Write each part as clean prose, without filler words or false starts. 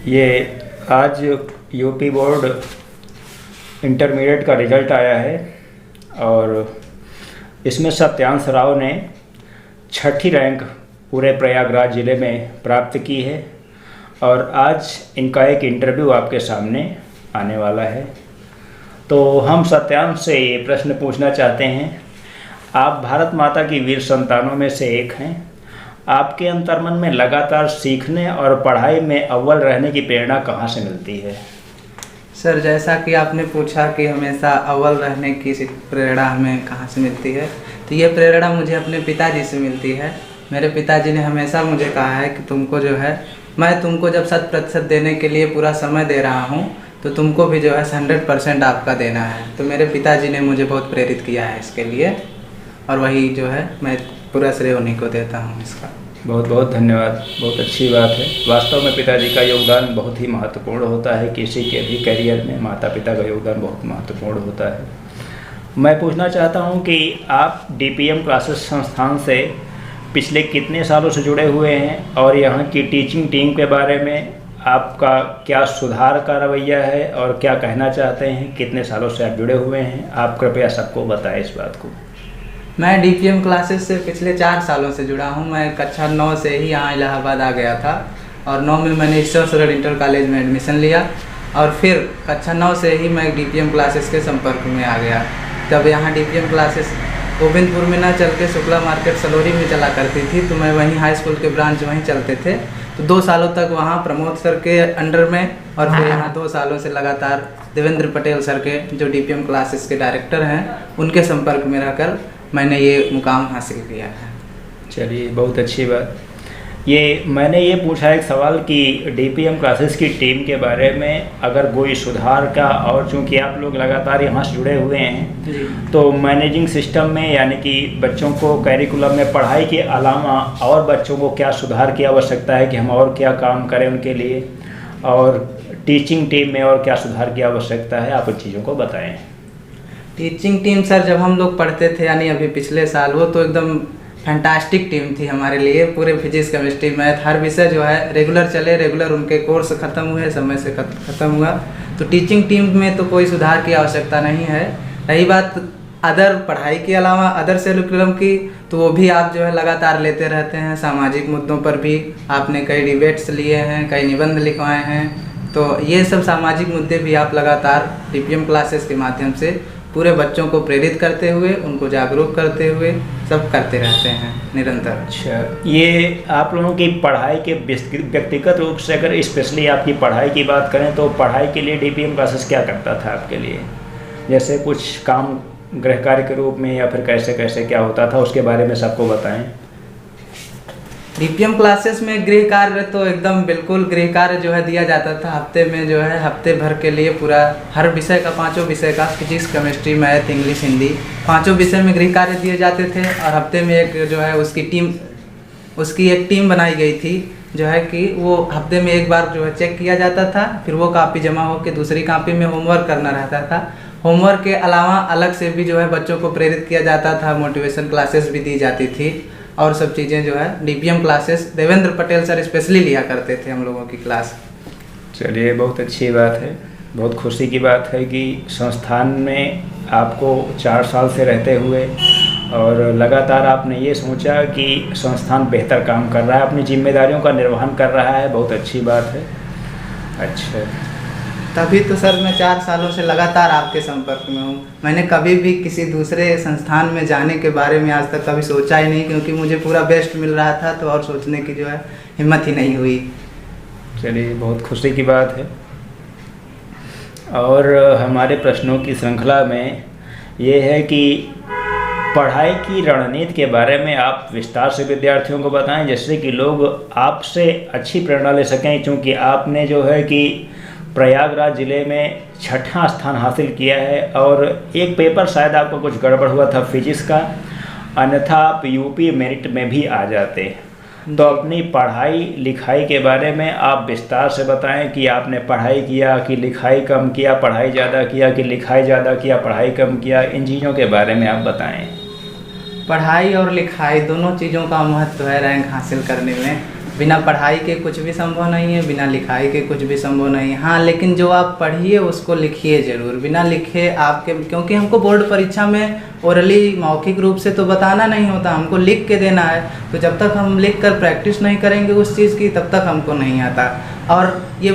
ये आज UP board intermediate का रिज़ल्ट आया है और इसमें सत्यांश राव ने छठी रैंक पूरे प्रयागराज ज़िले में प्राप्त की है और आज इनका एक इंटरव्यू आपके सामने आने वाला है। तो हम सत्यांश से ये प्रश्न पूछना चाहते हैं, आप भारत माता की वीर संतानों में से एक हैं। आपके अंतर्मन में लगातार सीखने और पढ़ाई में अव्वल रहने की प्रेरणा कहाँ से मिलती है? सर, जैसा कि आपने पूछा कि हमेशा अव्वल रहने की प्रेरणा हमें कहाँ से मिलती है, तो ये प्रेरणा मुझे अपने पिताजी से मिलती है। मेरे पिताजी ने हमेशा मुझे कहा है कि तुमको जो है, मैं तुमको जब 100% देने के लिए पूरा समय दे रहा हूँ तो तुमको भी जो है 100% आपका देना है। तो मेरे पिताजी ने मुझे बहुत प्रेरित किया है इसके लिए और वही जो है मैं पूरा श्रेय उन्हीं को देता हूँ इसका। बहुत बहुत धन्यवाद, बहुत अच्छी बात है। वास्तव में पिताजी का योगदान बहुत ही महत्वपूर्ण होता है, किसी के भी करियर में माता पिता का योगदान बहुत महत्वपूर्ण होता है। मैं पूछना चाहता हूँ कि आप डीपीएम क्लासेस संस्थान से पिछले कितने सालों से जुड़े हुए हैं और यहाँ की टीचिंग टीम के बारे में आपका क्या सुधार का रवैया है और क्या कहना चाहते हैं? कितने सालों से आप जुड़े हुए हैं, आप कृपया सबको बताएं इस बात को। मैं डीपीएम क्लासेस से पिछले 4 सालों से जुड़ा हूँ। मैं कक्षा 9 से ही यहाँ इलाहाबाद आ गया था और 9 में मैंने ईश्वर इंटर कॉलेज में एडमिशन लिया और फिर कक्षा 9 से ही मैं डीपीएम क्लासेस के संपर्क में आ गया। तब यहाँ डीपीएम क्लासेस गोविंदपुर में ना चल के शुक्ला मार्केट सलोरी में चला करती थी, तो मैं वहीं हाई स्कूल के ब्रांच वहीं चलते थे। तो 2 सालों तक वहाँ प्रमोद सर के अंडर में और फिर यहाँ 2 सालों से लगातार देवेंद्र पटेल सर के जो डीपीएम क्लासेस के डायरेक्टर हैं उनके संपर्क में रहकर मैंने ये मुकाम हासिल किया है। चलिए, बहुत अच्छी बात। मैंने ये पूछा एक सवाल कि डीपीएम क्लासेस की टीम के बारे में अगर कोई सुधार का, और चूँकि आप लोग लगातार यहाँ से जुड़े हुए हैं तो मैनेजिंग सिस्टम में यानी कि बच्चों को कैरिकुलम में पढ़ाई के अलावा और बच्चों को क्या सुधार की आवश्यकता है कि हम और क्या काम करें उनके लिए, और टीचिंग टीम में और क्या सुधार की आवश्यकता है, आप उन चीज़ों को बताएँ। टीचिंग टीम सर, जब हम लोग पढ़ते थे यानी अभी पिछले साल, वो तो एकदम फैंटास्टिक टीम थी हमारे लिए। पूरे फिजिक्स केमिस्ट्री मैथ हर विषय जो है रेगुलर चले, रेगुलर उनके कोर्स ख़त्म हुए, समय से ख़त्म हुआ। तो टीचिंग टीम में तो कोई सुधार की आवश्यकता नहीं है। रही बात अदर पढ़ाई के अलावा अदर करिकुलम की, तो वो भी आप जो है लगातार लेते रहते हैं। सामाजिक मुद्दों पर भी आपने कई डिबेट्स लिए हैं, कई निबंध लिखवाए हैं, तो ये सब सामाजिक मुद्दे भी आप लगातार डीपीएम क्लासेस के माध्यम से पूरे बच्चों को प्रेरित करते हुए, उनको जागरूक करते हुए सब करते रहते हैं निरंतर। अच्छा, ये आप लोगों की पढ़ाई के व्यक्तिगत रूप से अगर स्पेशली आपकी पढ़ाई की बात करें तो पढ़ाई के लिए डीपीएम क्लासेस क्या करता था आपके लिए? जैसे कुछ काम गृह कार्य के रूप में या फिर कैसे कैसे क्या होता था, उसके बारे में सबको बताएं। डीपीएम क्लासेस में गृह कार्य तो एकदम बिल्कुल गृह कार्य जो है दिया जाता था हफ्ते में, जो है हफ्ते भर के लिए पूरा हर विषय का 5 विषय का physics chemistry math English Hindi 5 विषय में गृह कार्य दिए जाते थे और हफ्ते में एक जो है उसकी एक टीम बनाई गई थी, जो है कि वो हफ्ते में एक बार जो है चेक किया जाता था, फिर वो कापी जमा होकर दूसरी कापी में होमवर्क करना रहता था। होमवर्क के अलावा अलग से भी जो है बच्चों को प्रेरित किया जाता था, मोटिवेशन क्लासेस भी दी जाती थी और सब चीज़ें जो है DPM classes Devendra Patel sir specially लिया करते थे हम लोगों की क्लास। चलिए, बहुत अच्छी बात है, बहुत खुशी की बात है कि संस्थान में आपको 4 साल से रहते हुए और लगातार आपने ये सोचा कि संस्थान बेहतर काम कर रहा है, अपनी जिम्मेदारियों का निर्वहन कर रहा है, बहुत अच्छी बात है। अच्छा, तभी तो सर मैं 4 सालों से लगातार आपके संपर्क में हूँ। मैंने कभी भी किसी दूसरे संस्थान में जाने के बारे में आज तक कभी सोचा ही नहीं, क्योंकि मुझे पूरा बेस्ट मिल रहा था, तो और सोचने की जो है हिम्मत ही नहीं हुई। चलिए, बहुत खुशी की बात है। और हमारे प्रश्नों की श्रृंखला में ये है कि पढ़ाई की रणनीति के बारे में आप विस्तार से विद्यार्थियों को बताएं, जिससे कि लोग आपसे अच्छी प्रेरणा ले सकें, क्योंकि आपने जो है कि प्रयागराज ज़िले में 6ठा स्थान हासिल किया है और एक पेपर शायद आपको कुछ गड़बड़ हुआ था फिजिक्स का, अन्यथा आप यूपी मेरिट में भी आ जाते। तो अपनी पढ़ाई लिखाई के बारे में आप विस्तार से बताएं कि आपने पढ़ाई किया कि लिखाई कम किया, पढ़ाई ज़्यादा किया कि लिखाई ज़्यादा किया, पढ़ाई कम किया, इन चीज़ों के बारे में आप बताएं। पढ़ाई और लिखाई दोनों चीज़ों का महत्व है रैंक हासिल करने में। बिना पढ़ाई के कुछ भी संभव नहीं है, बिना लिखाई के कुछ भी संभव नहीं है। हाँ, लेकिन जो आप पढ़िए उसको लिखिए ज़रूर। बिना लिखे आपके, क्योंकि हमको बोर्ड परीक्षा में ओरली मौखिक रूप से तो बताना नहीं होता, हमको लिख के देना है। तो जब तक हम लिख कर प्रैक्टिस नहीं करेंगे उस चीज़ की, तब तक हमको नहीं आता। और ये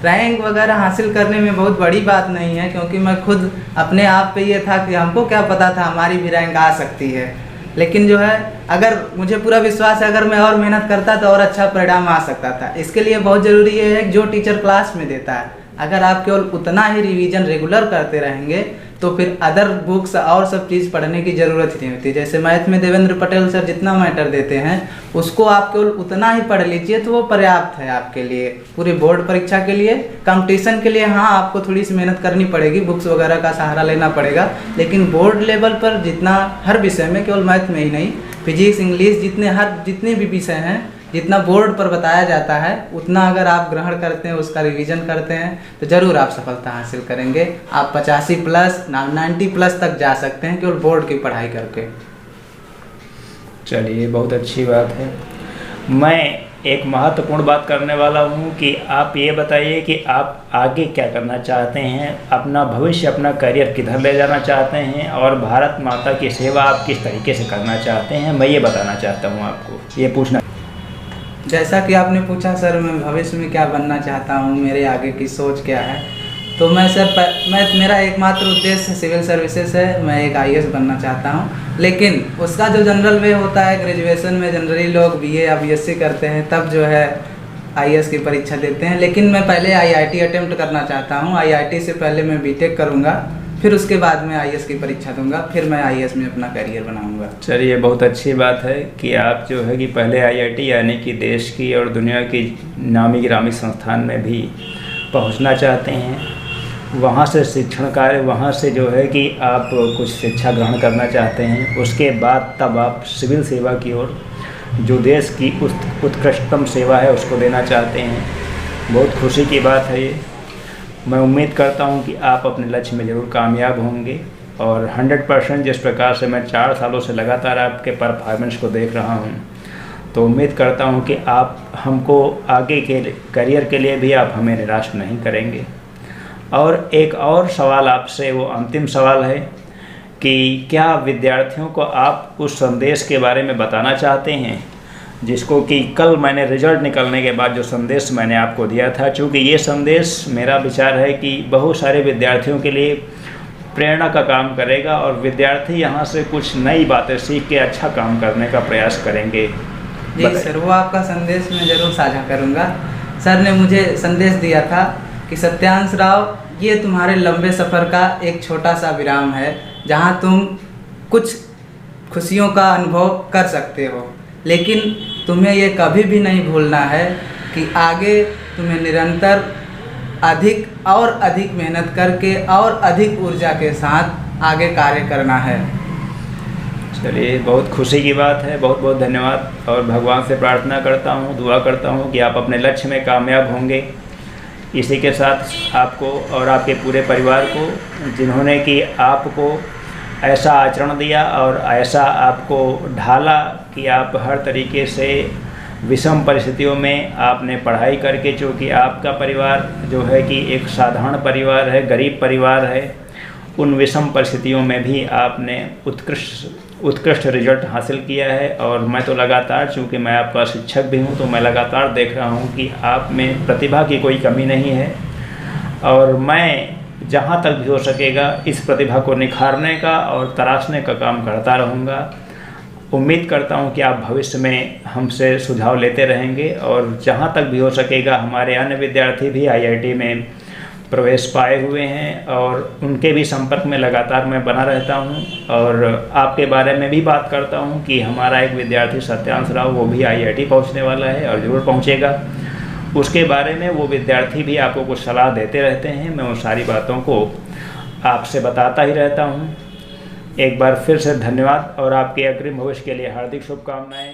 रैंक वगैरह हासिल करने में बहुत बड़ी बात नहीं है, क्योंकि मैं खुद अपने आप पे ये था कि हमको क्या पता था हमारी भी रैंक आ सकती है। लेकिन जो है, अगर मुझे पूरा विश्वास है अगर मैं और मेहनत करता तो और अच्छा परिणाम आ सकता था। इसके लिए बहुत ज़रूरी है जो टीचर क्लास में देता है, अगर आप केवल उतना ही रिवीजन रेगुलर करते रहेंगे तो फिर अदर बुक्स और सब चीज़ पढ़ने की ज़रूरत ही नहीं होती। जैसे मैथ में देवेंद्र पटेल सर जितना मैटर देते हैं उसको आप केवल उतना ही पढ़ लीजिए तो वो पर्याप्त है आपके लिए, पूरी बोर्ड परीक्षा के लिए। कंपटीशन के लिए हाँ, आपको थोड़ी सी मेहनत करनी पड़ेगी, बुक्स वगैरह का सहारा लेना पड़ेगा, लेकिन बोर्ड लेवल पर जितना हर विषय में, केवल मैथ में ही नहीं, फिजिक्स, इंग्लिश, जितने भी विषय हैं, जितना बोर्ड पर बताया जाता है उतना अगर आप ग्रहण करते हैं, उसका रिवीजन करते हैं तो ज़रूर आप सफलता हासिल करेंगे। आप 85+ 90+ तक जा सकते हैं केवल बोर्ड की पढ़ाई करके। चलिए, बहुत अच्छी बात है। मैं एक महत्वपूर्ण बात करने वाला हूँ कि आप ये बताइए कि आप आगे क्या करना चाहते हैं, अपना भविष्य, अपना करियर किधर ले जाना चाहते हैं और भारत माता की सेवा आप किस तरीके से करना चाहते हैं, मैं ये बताना चाहता हूँ आपको, ये पूछना। जैसा कि आपने पूछा सर, मैं भविष्य में क्या बनना चाहता हूँ, मेरे आगे की सोच क्या है, तो मैं मेरा एकमात्र उद्देश्य सिविल सर्विसेज है। मैं एक IAS बनना चाहता हूँ, लेकिन उसका जो जनरल वे होता है, ग्रेजुएशन में जनरली लोग BA या BSc करते हैं, तब जो है IAS की परीक्षा देते हैं। लेकिन मैं पहले IIT अटेम्प्ट करना चाहता हूँ। IIT से पहले मैं BTech करूँगा, फिर उसके बाद मैं IAS की परीक्षा दूंगा, फिर मैं IAS में अपना करियर बनाऊंगा। चलिए, बहुत अच्छी बात है कि आप जो है कि पहले IIT यानी कि देश की और दुनिया की नामी गिरामी संस्थान में भी पहुंचना चाहते हैं, वहां से शिक्षण कार्य, वहां से जो है कि आप कुछ शिक्षा ग्रहण करना चाहते हैं। उसके बाद तब आप सिविल सेवा की ओर, जो देश की उत्कृष्टतम सेवा है, उसको देना चाहते हैं। बहुत खुशी की बात है ये। मैं उम्मीद करता हूं कि आप अपने लक्ष्य में ज़रूर कामयाब होंगे और 100% जिस प्रकार से मैं 4 सालों से लगातार आपके परफॉर्मेंस को देख रहा हूं, तो उम्मीद करता हूं कि आप हमको आगे के करियर के लिए भी आप हमें निराश नहीं करेंगे। और एक और सवाल आपसे, वो अंतिम सवाल है कि क्या विद्यार्थियों को आप उस संदेश के बारे में बताना चाहते हैं जिसको कि कल मैंने रिजल्ट निकलने के बाद जो संदेश मैंने आपको दिया था, चूँकि ये संदेश मेरा विचार है कि बहुत सारे विद्यार्थियों के लिए प्रेरणा का काम करेगा और विद्यार्थी यहाँ से कुछ नई बातें सीख के अच्छा काम करने का प्रयास करेंगे। जी सर, वो आपका संदेश मैं ज़रूर साझा करूँगा। सर ने मुझे संदेश दिया था कि सत्यांश राव, ये तुम्हारे लंबे सफ़र का एक छोटा सा विराम है जहाँ तुम कुछ खुशियों का अनुभव कर सकते हो, लेकिन तुम्हें ये कभी भी नहीं भूलना है कि आगे तुम्हें निरंतर अधिक और अधिक मेहनत करके और अधिक ऊर्जा के साथ आगे कार्य करना है। चलिए, बहुत खुशी की बात है। बहुत बहुत धन्यवाद और भगवान से प्रार्थना करता हूँ, दुआ करता हूँ कि आप अपने लक्ष्य में कामयाब होंगे। इसी के साथ आपको और आपके पूरे परिवार को, जिन्होंने कि आपको ऐसा आचरण दिया और ऐसा आपको ढाला कि आप हर तरीके से विषम परिस्थितियों में आपने पढ़ाई करके, चूँकि आपका परिवार जो है कि एक साधारण परिवार है, गरीब परिवार है, उन विषम परिस्थितियों में भी आपने उत्कृष्ट रिजल्ट हासिल किया है। और मैं तो लगातार, चूँकि मैं आपका शिक्षक भी हूँ, तो मैं लगातार देख रहा हूँ कि आप में प्रतिभा की कोई कमी नहीं है और मैं जहाँ तक भी हो सकेगा इस प्रतिभा को निखारने का और तराशने का काम करता रहूँगा। उम्मीद करता हूँ कि आप भविष्य में हमसे सुझाव लेते रहेंगे और जहाँ तक भी हो सकेगा हमारे अन्य विद्यार्थी भी IIT में प्रवेश पाए हुए हैं और उनके भी संपर्क में लगातार मैं बना रहता हूँ और आपके बारे में भी बात करता हूँ कि हमारा एक विद्यार्थी सत्यांश राव, वो भी IIT पहुँचने वाला है और ज़रूर पहुँचेगा। उसके बारे में वो विद्यार्थी भी आपको कुछ सलाह देते रहते हैं, मैं उन सारी बातों को आपसे बताता ही रहता हूँ। एक बार फिर से धन्यवाद और आपके अग्रिम भविष्य के लिए हार्दिक शुभकामनाएं।